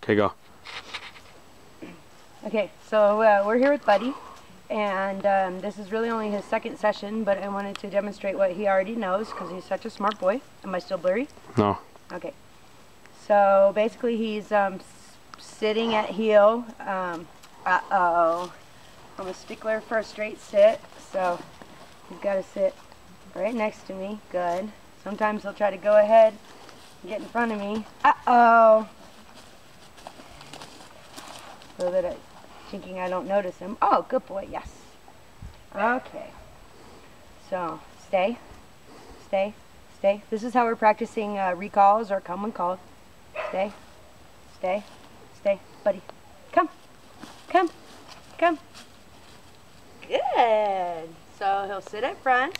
Okay, go. Okay, so we're here with Buddy, and this is really only his second session, but I wanted to demonstrate what he already knows because he's such a smart boy. Am I still blurry? No. Okay. So basically he's sitting at heel. Uh-oh. I'm a stickler for a straight sit, so he's got to sit right next to me. Good. Sometimes he'll try to go ahead and get in front of me. Uh-oh. So that I'm thinking I don't notice him. Oh, good boy, yes. Okay. So, stay, stay, stay. This is how we're practicing recalls or come when called. Stay, stay, stay. Buddy, come, come, come. Good. So he'll sit up front,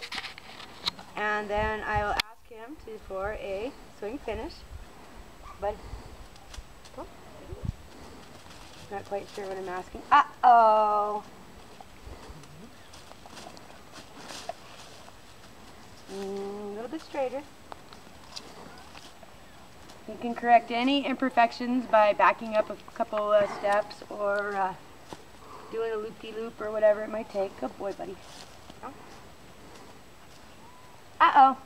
and then I will ask him for a swing finish. Buddy, come. Not quite sure what I'm asking. Uh-oh. A little bit straighter. You can correct any imperfections by backing up a couple steps or doing a loop-de-loop or whatever it might take. Good boy, buddy. Uh-oh.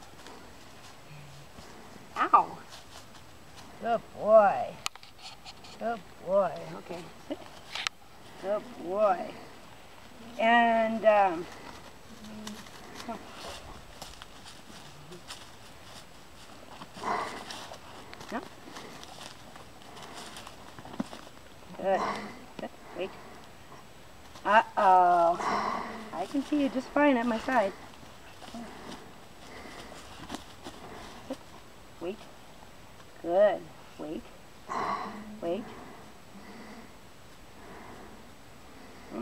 Ow. Good boy. Good boy. Okay. Sit. Good boy. And come. No. Good. Good. Wait. Uh-oh. I can see you just fine at my side. Sit. Wait. Good. Wait. Wait.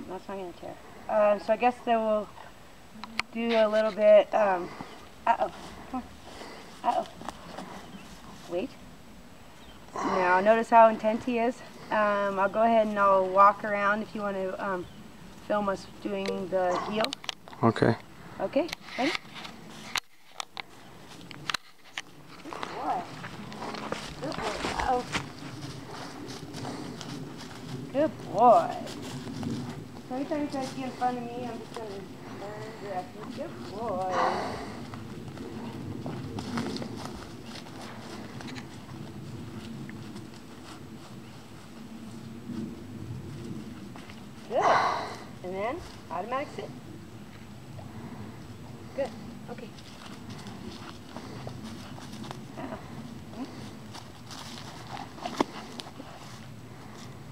That's not going to tear. So I guess then we'll do a little bit, uh-oh. Come on. Uh-oh. Wait. Now notice how intent he is. I'll go ahead and I'll walk around if you want to film us doing the heel. Okay. Okay, ready? Good boy. Good boy. Uh-oh. Good boy. So every time he tries to get in front of me, I'm just going to turn direction. Good boy. Good. And then, automatic sit. Good. Okay. Uh-oh.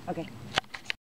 Okay.